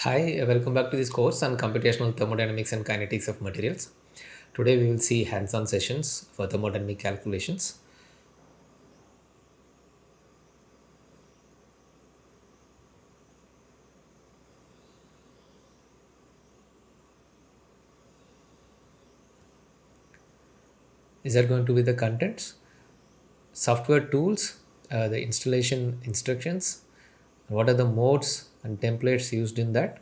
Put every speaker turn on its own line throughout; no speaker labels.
Hi, welcome back to this course on computational thermodynamics and kinetics of materials. Today we will see hands-on sessions for thermodynamic calculations. These are going to be the contents, software tools, the installation instructions, what are the modes and templates used in that,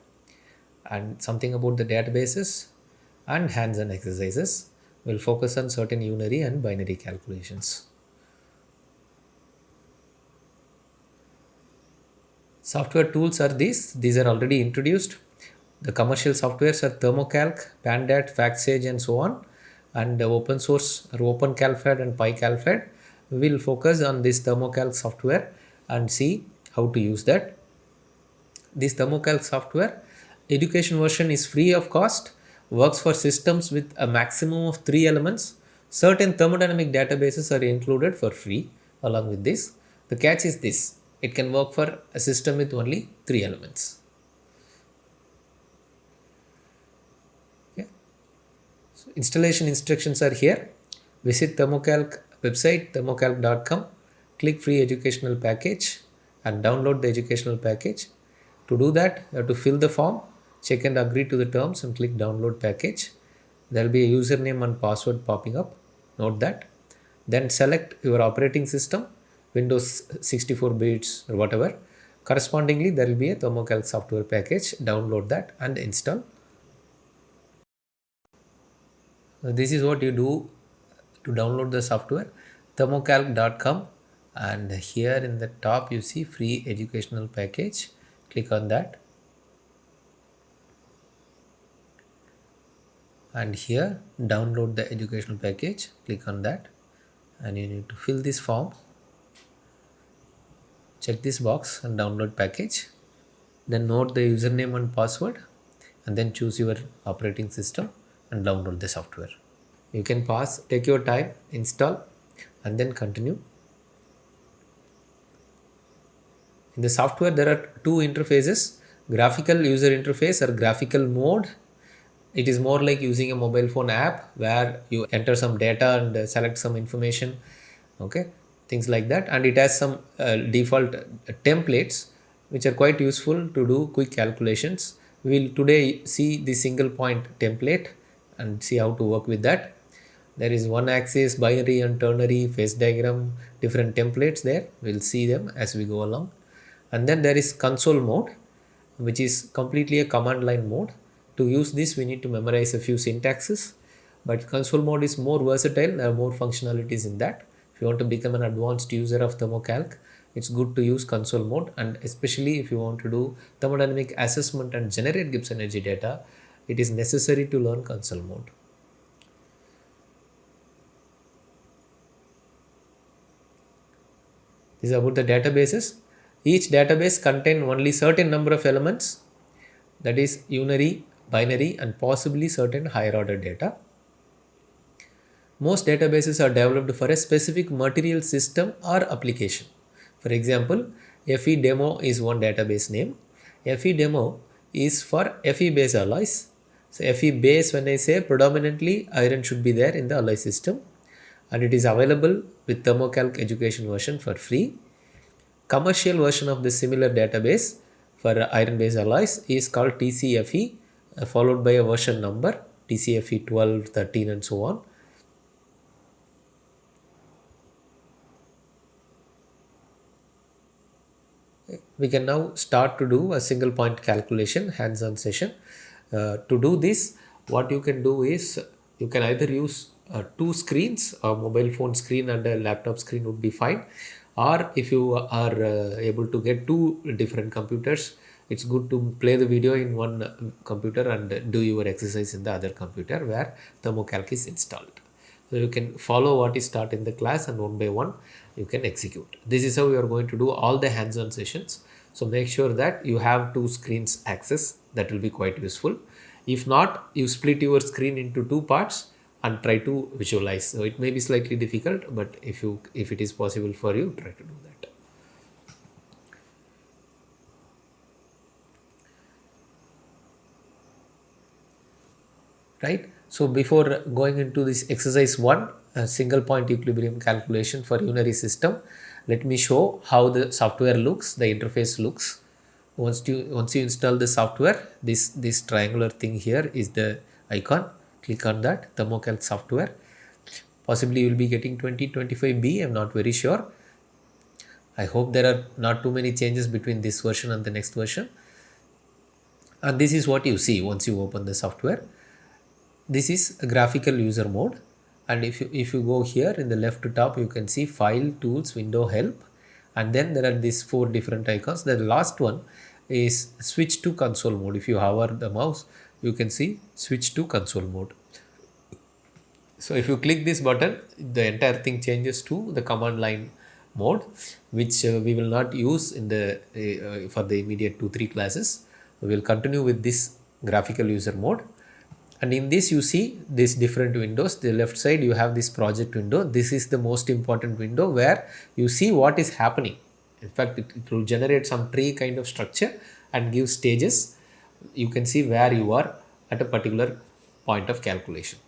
and something about the databases and hands-on exercises. We'll focus on certain unary and binary calculations. Software tools are these are already introduced. The commercial softwares are Thermocalc, Pandat, FactSage, and so on. And the open source or OpenCalFed and PyCalFed will focus on this Thermocalc software and see how to use that. This Thermocalc software education version is free of cost, works for systems with a maximum of 3 elements. Certain thermodynamic databases are included for free along with this. The catch is this: it can work for a system with only 3 elements. Okay. So installation instructions are here. Visit Thermocalc website thermocalc.com, click free educational package and download the educational package. To do that, you have to fill the form, check and agree to the terms and click download package. There will be a username and password popping up. Note that. Then select your operating system, Windows 64 bits or whatever. Correspondingly, there will be a Thermocalc software package. Download that and install. This is what you do to download the software: thermocalc.com, and here in the top you see free educational package. Click on that, and here download the educational package. Click on that, and you need to fill this form. Check this box and download package. Then note the username and password, and then choose your operating system and download the software. You can pause, take your time, install, and then continue. In the software, there are two interfaces: graphical user interface or graphical mode. It is more like using a mobile phone app where you enter some data and select some information, okay, things like that. And it has some default templates which are quite useful to do quick calculations. We will today see the single point template and see how to work with that. There is one axis, binary and ternary, phase diagram, different templates there. We'll see them as we go along. And then there is console mode, which is completely a command line mode. To use this, we need to memorize a few syntaxes, but console mode is more versatile. There are more functionalities in that. If you want to become an advanced user of Thermocalc, it's good to use console mode, and especially if you want to do thermodynamic assessment and generate Gibbs energy data, it is necessary to learn console mode. This is about the databases. Each database contains only certain number of elements, that is unary, binary, and possibly certain higher order data. Most databases are developed for a specific material system or application. For example, FE-Demo is one database name. FE-Demo is for Fe base alloys. So Fe base, when I say, predominantly iron should be there in the alloy system, and it is available with Thermocalc education version for free. Commercial version of this similar database for iron based alloys is called TCFE, followed by a version number TCFE 12, 13, and so on. We can now start to do a single point calculation hands-on session. To do this, what you can do is you can either use two screens, a mobile phone screen and a laptop screen would be fine, or if you are able to get two different computers, it's good to play the video in one computer and do your exercise in the other computer where Thermocalc is installed. So you can follow what is taught in the class, and one by one you can execute. This is how you are going to do all the hands-on sessions. So make sure that you have two screens access. That will be quite useful. If not, you split your screen into two parts and try to visualize. So it may be slightly difficult, but if it is possible for you, try to do that. right? So before going into this exercise 1, single point equilibrium calculation for unary system, let me show how the software looks, the interface looks. Once you install the software, this triangular thing here is the icon. Click on that, Thermocalc software. Possibly you will be getting 2025B, I'm not very sure. I hope there are not too many changes between this version and the next version. And this is what you see once you open the software. This is a graphical user mode, and if you go here in the left top, you can see file, tools, window, help, and then there are these 4 different icons. The last one is switch to console mode. If you hover the mouse, you can see switch to console mode. So if you click this button, the entire thing changes to the command line mode, which we will not use in the for the immediate 2-3 classes. We will continue with this graphical user mode. And in this you see these different windows. The left side you have this project window. This is the most important window where you see what is happening. In fact, it will generate some tree kind of structure and give stages. You can see where you are at a particular point of calculation.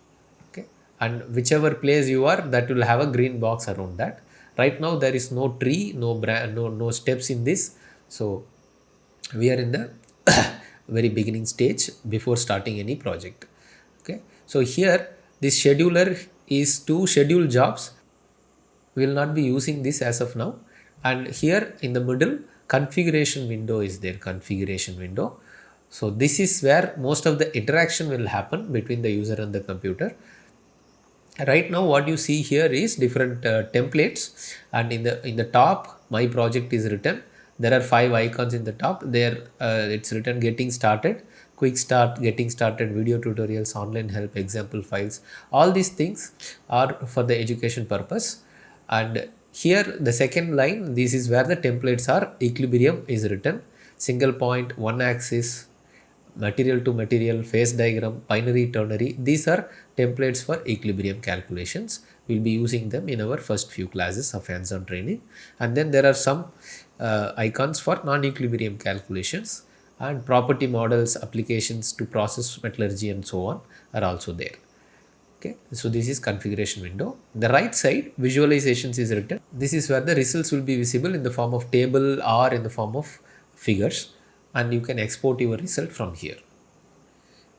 Okay, and whichever place you are, that will have a green box around that. Right now there is no tree, no steps in this. So we are in the very beginning stage before starting any project. Okay, so here this scheduler is to schedule jobs. We will not be using this as of now. And here in the middle, configuration window is there, configuration window. So this is where most of the interaction will happen between the user and the computer. Right now what you see here is different templates, and in the top my project is written. There are 5 icons in the top there. It's written getting started, quick start, getting started, video tutorials, online help, example files. All these things are for the education purpose. And here the second line, this is where the templates are. Equilibrium is written, single point, one axis, material to material, phase diagram, binary, ternary. These are templates for equilibrium calculations. We'll be using them in our first few classes of hands-on training. And then there are some icons for non-equilibrium calculations, and property models, applications to process metallurgy and so on are also there. Okay, so this is configuration window. The right side, visualizations is written. This is where the results will be visible in the form of table or in the form of figures, and you can export your result from here.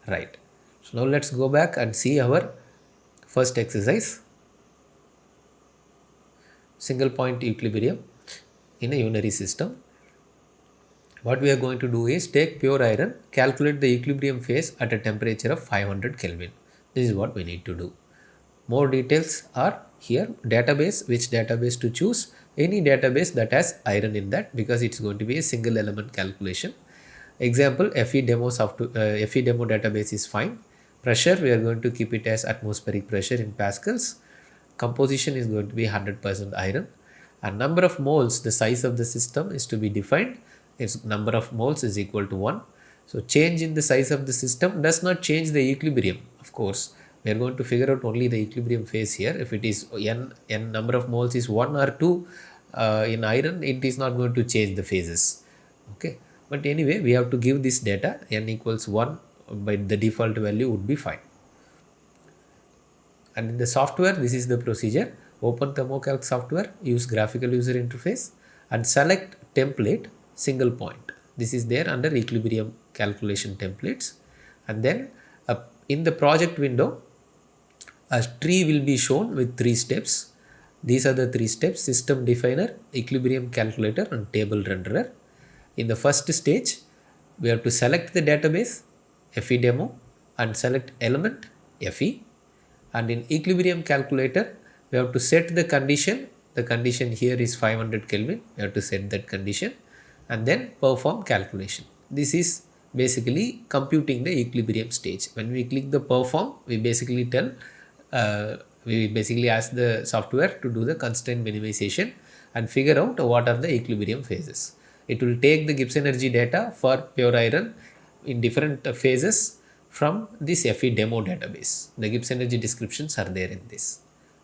Right, so now let's go back and see our first exercise, single point equilibrium in a unary system. What we are going to do is take pure iron, calculate the equilibrium phase at a temperature of 500 Kelvin. This is what we need to do. More details are here. Database, which database to choose? Any database that has iron in that, because it's going to be a single element calculation. Example, FE demo database is fine. Pressure, we are going to keep it as atmospheric pressure in pascals. Composition is going to be 100% iron. And number of moles, the size of the system is to be defined. Its number of moles is equal to 1. So change in the size of the system does not change the equilibrium. Of course, we are going to figure out only the equilibrium phase here. If it is n number of moles is 1 or 2 in iron, it is not going to change the phases. Okay, but anyway, we have to give this data. N equals 1 by the default value would be fine. And in the software, this is the procedure. Open Thermocalc software, use graphical user interface, and select template single point. This is there under equilibrium calculation templates. And then in the project window, a tree will be shown with 3 steps. These are the 3 steps: system definer, equilibrium calculator, and table renderer. In the first stage, we have to select the database FE demo and select element FE. And in equilibrium calculator, we have to set the condition. The condition here is 500 Kelvin. We have to set that condition and then perform calculation. This is basically computing the equilibrium stage. When we click the perform, we basically ask the software to do the constraint minimization and figure out what are the equilibrium phases. It will take the Gibbs energy data for pure iron in different phases from this FE demo database. The Gibbs energy descriptions are there in this.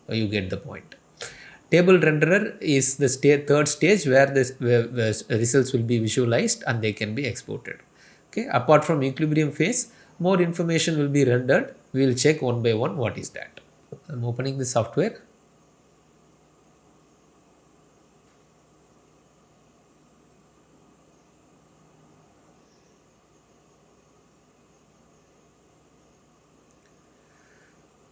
You get the point. Table renderer is the third stage where the results will be visualized and they can be exported. Okay. Apart from equilibrium phase, more information will be rendered. We will check one by one what is that. I'm opening the software.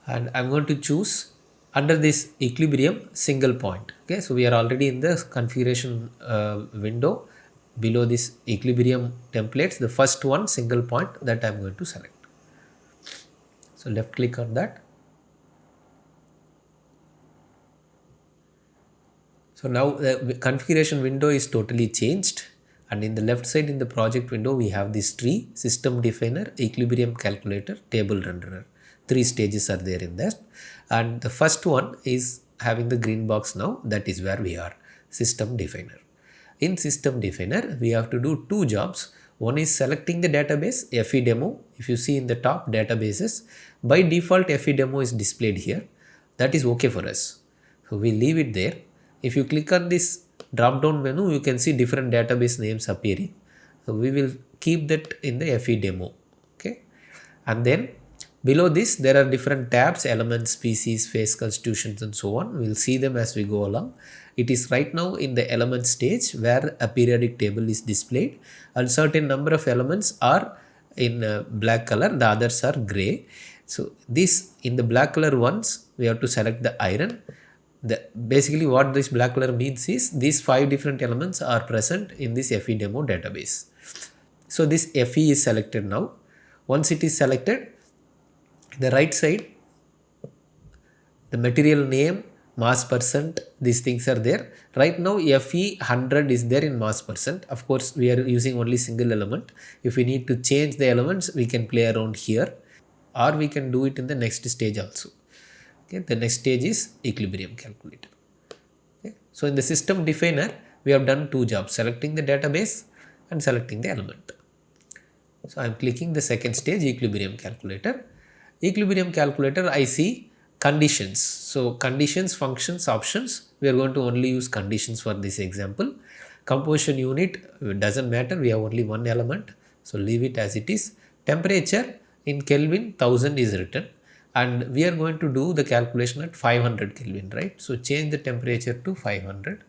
And I'm going to choose under this equilibrium single point. Okay, so we are already in the configuration window. Below this equilibrium templates, the first one single point that I'm going to select. So left click on that. So now the configuration window is totally changed, and in the left side in the project window we have this tree: system definer, equilibrium calculator, table renderer. 3 stages are there in that, and the first one is having the green box now. That is where we are, system definer. In system definer we have to do 2 jobs. One is selecting the database FE demo. If you see in the top databases, by default FE demo is displayed here. That is okay for us, so we leave it there. If you click on this drop down menu, you can see different database names appearing. So we will keep that in the FE demo. Okay, and then below this there are different tabs: elements, species, phase, constitutions, and so on. We will see them as we go along. It is right now in the element stage where a periodic table is displayed, and certain number of elements are in black color, the others are gray. So this, in the black color ones, we have to select the iron. Basically what this black color means is these 5 different elements are present in this FE demo database. So this FE is selected now. Once it is selected, the right side, the material name, mass percent, these things are there. Right now FE 100 is there in mass percent. Of course we are using only single element. If we need to change the elements, we can play around here, or we can do it in the next stage also. Okay, the next stage is equilibrium calculator. Okay. So in the system definer, we have done 2 jobs: selecting the database and selecting the element. So I am clicking the second stage, equilibrium calculator. Equilibrium calculator, I see conditions. So conditions, functions, options. We are going to only use conditions for this example. Composition unit, it doesn't matter. We have only one element, so leave it as it is. Temperature in Kelvin 1000 is written, and we are going to do the calculation at 500 Kelvin, right? So change the temperature to 500,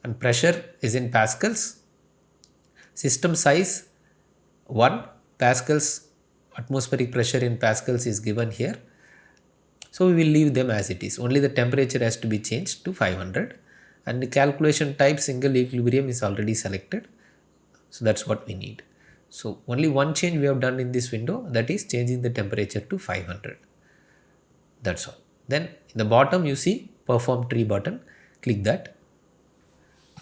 and pressure is in pascals. System size 1 pascals, atmospheric pressure in pascals is given here. So we will leave them as it is. Only the temperature has to be changed to 500, and the calculation type single equilibrium is already selected. So that's what we need. So only one change we have done in this window, that is changing the temperature to 500. That's all. Then in the bottom you see perform tree button. Click that.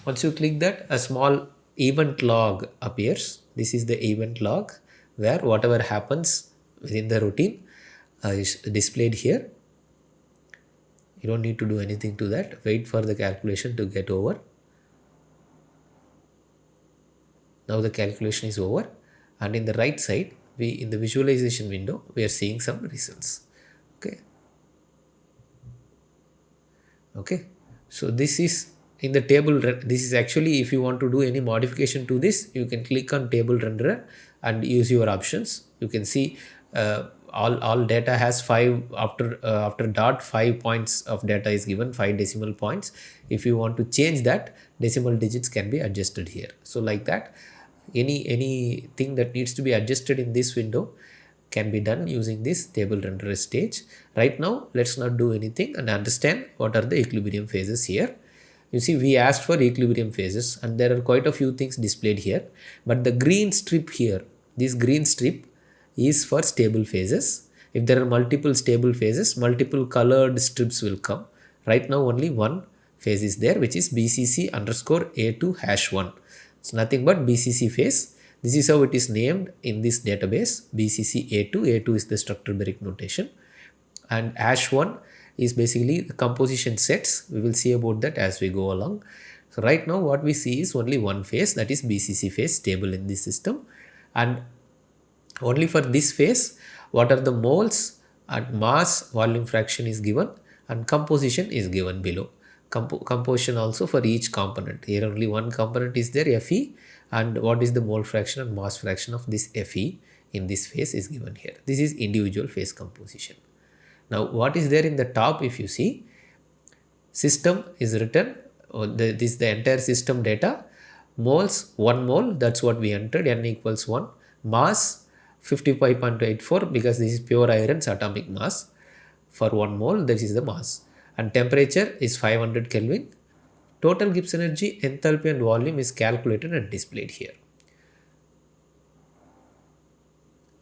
Once you click that, a small event log appears. This is the event log where whatever happens within the routine is displayed here. You don't need to do anything to that. Wait for the calculation to get over. Now the calculation is over, and in the right side, we in the visualization window, we are seeing some results. Okay. So this is in the table. This is actually, if you want to do any modification to this, you can click on table renderer and use your options. You can see all data has 5 after dot 5 points of data is given, 5 decimal points. If you want to change that, decimal digits can be adjusted here. So like that, anything that needs to be adjusted in this window can be done using this table renderer stage. Right now let's not do anything and understand what are the equilibrium phases here. You see, we asked for equilibrium phases, and there are quite a few things displayed here, but the green strip here, this green strip is for stable phases. If there are multiple stable phases, multiple colored strips will come. Right now only one phase is there, which is BCC underscore A2 hash 1. It's nothing but BCC phase. This is how it is named in this database, BCC A2. A2 is the structure break notation, and hash 1 is basically the composition sets. We will see about that as we go along. So right now what we see is only one phase, that is BCC phase, stable in this system, and only for this phase what are the moles and mass, volume fraction is given, and composition is given below. Composition also for each component. Here only one component is there, Fe, and what is the mole fraction and mass fraction of this Fe in this phase is given here. This is individual phase composition. Now what is there in the top, if you see, system is written, this is the entire system data, moles 1 mole, that's what we entered, n equals 1, mass 55.84 because this is pure iron's atomic mass for 1 mole, this is the mass, and temperature is 500 Kelvin. Total Gibbs energy, enthalpy and volume is calculated and displayed here.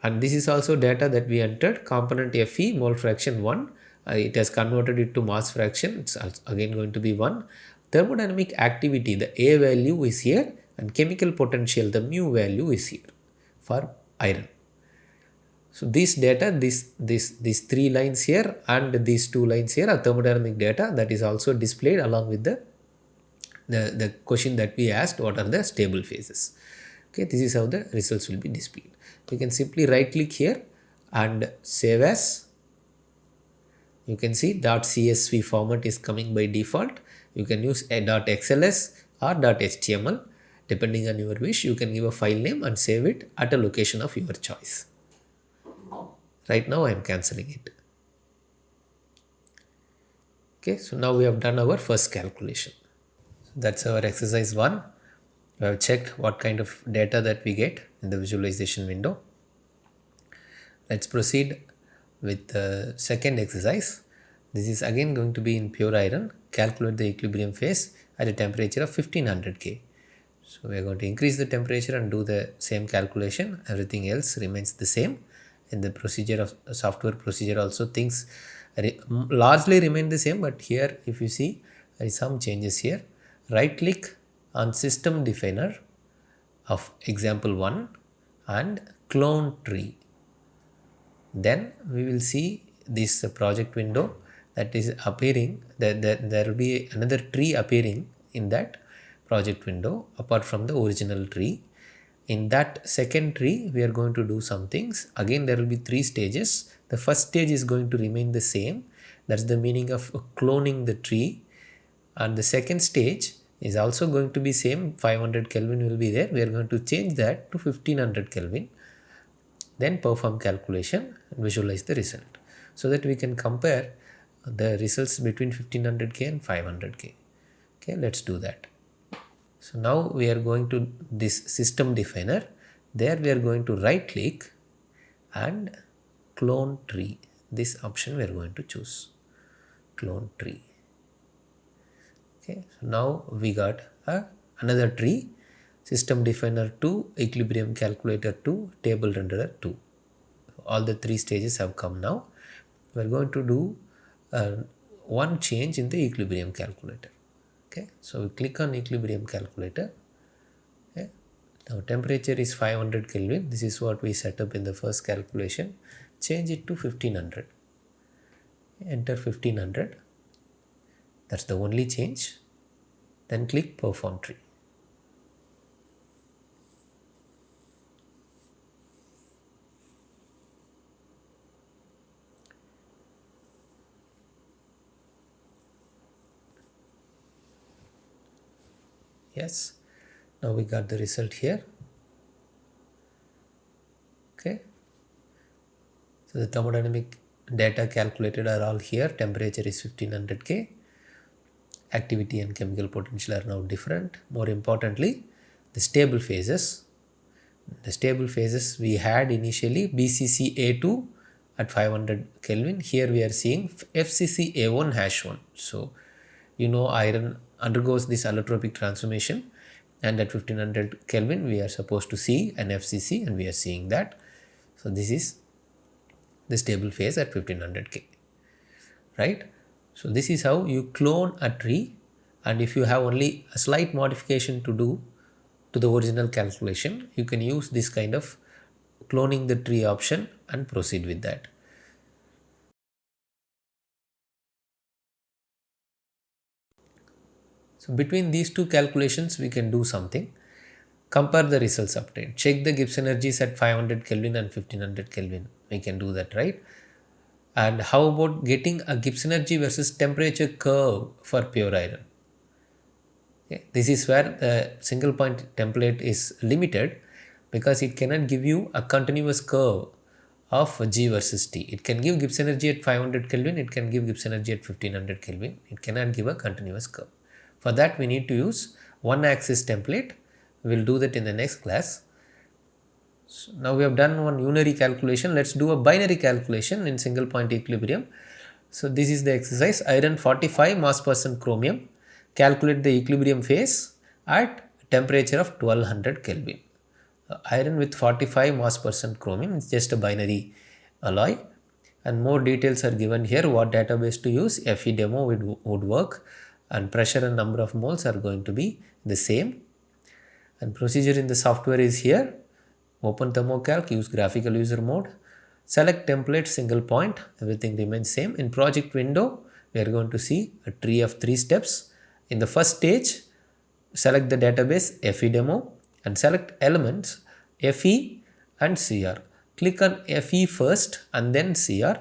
And this is also data that we entered, component Fe, mole fraction 1, it has converted it to mass fraction, it's again going to be 1. Thermodynamic activity, the A value is here, and chemical potential, the mu value is here for iron. So these data, these 3 lines here and these 2 lines here are thermodynamic data that is also displayed along with the question that we asked, what are the stable phases. Okay, this is how the results will be displayed. You can simply right click here and save as. You can see .csv format is coming by default. You can use a .xls or .html depending on your wish. You can give a file name and save it at a location of your choice. Right now I am cancelling it. Okay, so now we have done our first calculation. So that's our exercise 1. We have checked what kind of data that we get in the visualization window. Let's proceed with the second exercise. This is again going to be in pure iron. Calculate the equilibrium phase at a temperature of 1500 K. So we are going to increase the temperature and do the same calculation. Everything else remains the same. In the procedure of software procedure also things largely remain the same, but here if you see there is some changes here. Right click on system definer of example 1 and clone tree. Then we will see this project window that is appearing, that there will be another tree appearing in that project window apart from the original tree. In that second tree we are going to do some things. Again there will be 3 stages. The first stage is going to remain the same, that's the meaning of cloning the tree, and the second stage is also going to be same, 500 Kelvin will be there. We are going to change that to 1500 Kelvin, then perform calculation and visualize the result so that we can compare the results between 1500K and 500K. Okay, let's do that. So now we are going to this system definer. There we are going to right click and clone tree. This option we are going to choose, clone tree. Okay, so now we got another tree, system definer 2, equilibrium calculator 2, table renderer 2. All the 3 stages have come now. We are going to do one change in the equilibrium calculator. Okay, so we click on equilibrium calculator. Okay, now temperature is 500 Kelvin. This is what we set up in the first calculation. Change it to 1500. Enter 1500. That's the only change. Then click perform tree. Yes, now we got the result here. Okay, so the thermodynamic data calculated are all here. Temperature is 1500 K. Activity and chemical potential are now different. More importantly, the stable phases. The stable phases we had initially BCC-A2 at 500 Kelvin. Here we are seeing FCC-A1 #1. So you know iron undergoes this allotropic transformation, and at 1500 Kelvin we are supposed to see an FCC, and we are seeing that. So this is the stable phase at 1500 K, right? So this is how you clone a tree, and if you have only a slight modification to do to the original calculation, you can use this kind of cloning the tree option and proceed with that. So between these two calculations we can do something. Compare the results obtained. Check the Gibbs energies at 500 Kelvin and 1500 Kelvin. We can do that, right? And how about getting a Gibbs energy versus temperature curve for pure iron? Okay. This is where the single point template is limited. because it cannot give you a continuous curve of G versus T. It can give Gibbs energy at 500 Kelvin, it can give Gibbs energy at 1500 Kelvin. It cannot give a continuous curve. For that we need to use one axis template. We will do that in the next class. So now we have done one unary calculation. Let's do a binary calculation in single point equilibrium. So this is the exercise. Iron 45 mass percent chromium. Calculate the equilibrium phase at temperature of 1200 Kelvin. Iron with 45 mass percent chromium is just a binary alloy, and more details are given here. What database to use, FE demo would work, and pressure and number of moles are going to be the same. And procedure in the software is here. Open thermocalc, use graphical user mode, select template single point, everything remains same. In project window we are going to see a tree of 3 steps. In the first stage, select the database FE demo and select elements FE and CR. Click on FE first and then CR.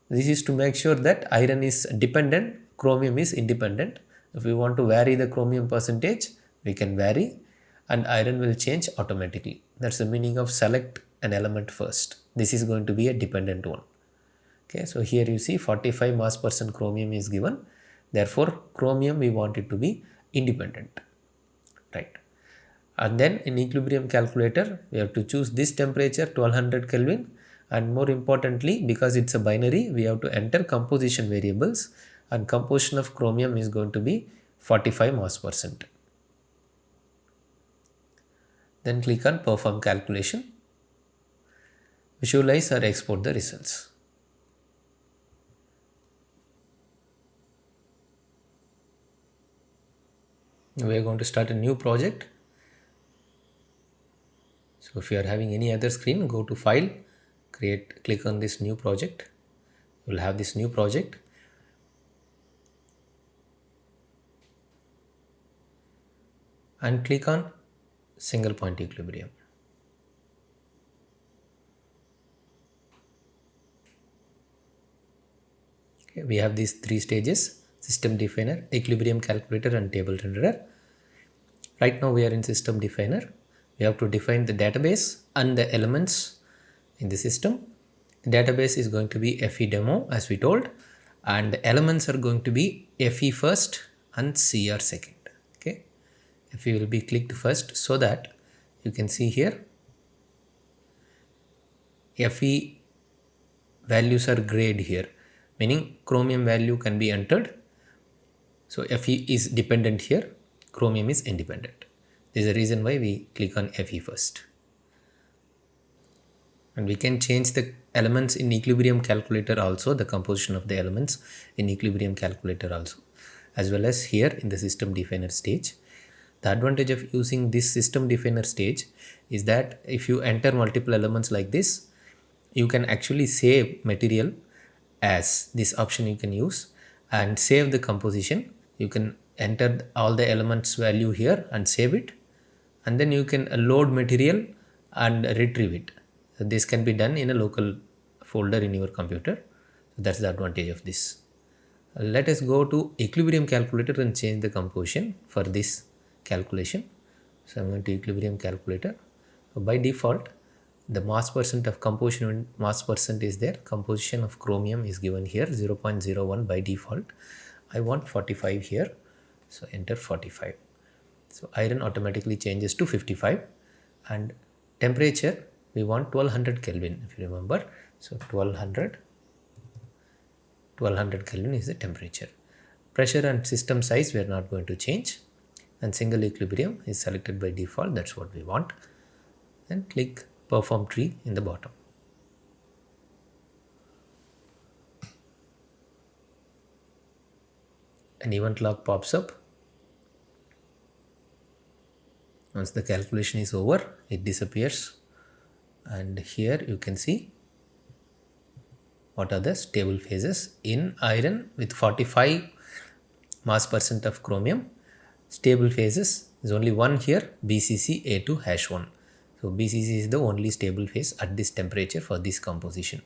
This is to make sure that iron is dependent, chromium is independent. If we want to vary the chromium percentage, we can vary, and iron will change automatically. That's the meaning of select an element first. This is going to be a dependent one. Okay, so here you see 45 mass percent chromium is given. Therefore, chromium we want it to be independent, right? And then in equilibrium calculator, we have to choose this temperature 1200 Kelvin, and more importantly, because it's a binary, we have to enter composition variables, and composition of chromium is going to be 45 mass percent. Then click on perform calculation, visualize or export the results. We are going to start a new project. So if you are having any other screen, go to file, click on this new project. You will have this new project. And click on single point equilibrium. Okay, we have these 3 stages: system definer, equilibrium calculator, and table renderer. Right now we are in system definer. We have to define the database and the elements in the system. The database is going to be FE demo as we told, and the elements are going to be FE first and CR second. Okay, FE will be clicked first, so that you can see here FE values are grayed here, meaning chromium value can be entered. So FE is dependent here, chromium is independent. This is the reason why we click on FE first. And we can change the elements in equilibrium calculator also, the composition of the elements in equilibrium calculator also, as well as here in the system definer stage. The advantage of using this system definer stage is that if you enter multiple elements like this, you can actually save material as this option you can use and save the composition. You can enter all the elements value here and save it, and then you can load material and retrieve it. So this can be done in a local folder in your computer. So that's the advantage of this. Let us go to equilibrium calculator and change the composition for this calculation. So I'm going to equilibrium calculator. So by default, the mass percent of composition mass percent is there. Composition of chromium is given here 0.01 by default. I want 45 here, so enter 45. So iron automatically changes to 55, and temperature we want 1200 Kelvin, if you remember. So 1200 Kelvin is the temperature. Pressure and system size we are not going to change, and single equilibrium is selected by default. That's what we want. Then click perform tree in the bottom. An event log pops up. Once the calculation is over, it disappears, and here you can see what are the stable phases in iron with 45 mass percent of chromium. Stable phases is only one here, BCC A2-1. So BCC is the only stable phase at this temperature for this composition.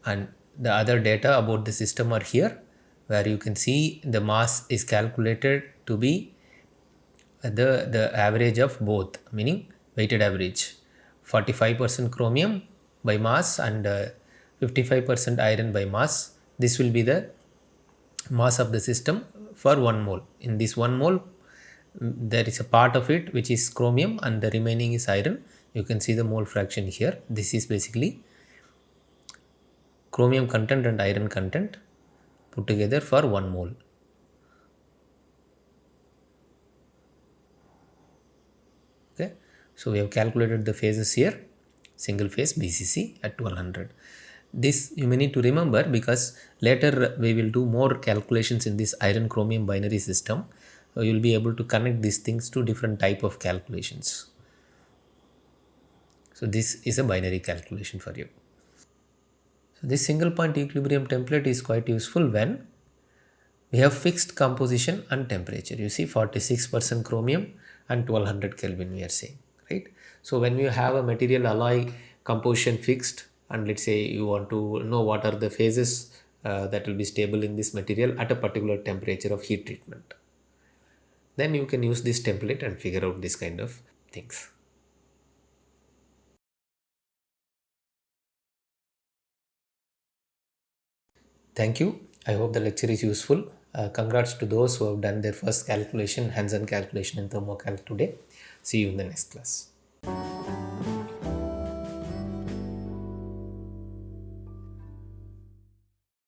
And the other data about the system are here, where you can see the mass is calculated to be the average of both, meaning weighted average 45% chromium by mass and 55% iron by mass. This will be the mass of the system for 1 mole. In this 1 mole, there is a part of it which is chromium and the remaining is iron. You can see the mole fraction here. This is basically chromium content and iron content put together for 1 mole. Okay, so we have calculated the phases here, single phase BCC at 1200. This you may need to remember because later we will do more calculations in this iron chromium binary system. You will be able to connect these things to different type of calculations. So this is a binary calculation for you. So this single point equilibrium template is quite useful when we have fixed composition and temperature. You see 46% chromium and 1200 Kelvin we are saying, right? So when you have a material alloy composition fixed, and let's say you want to know what are the phases that will be stable in this material at a particular temperature of heat treatment, then you can use this template and figure out this kind of things. Thank you. I hope the lecture is useful. Congrats to those who have done their first calculation, hands-on calculation in thermocalc today. See you in the next class.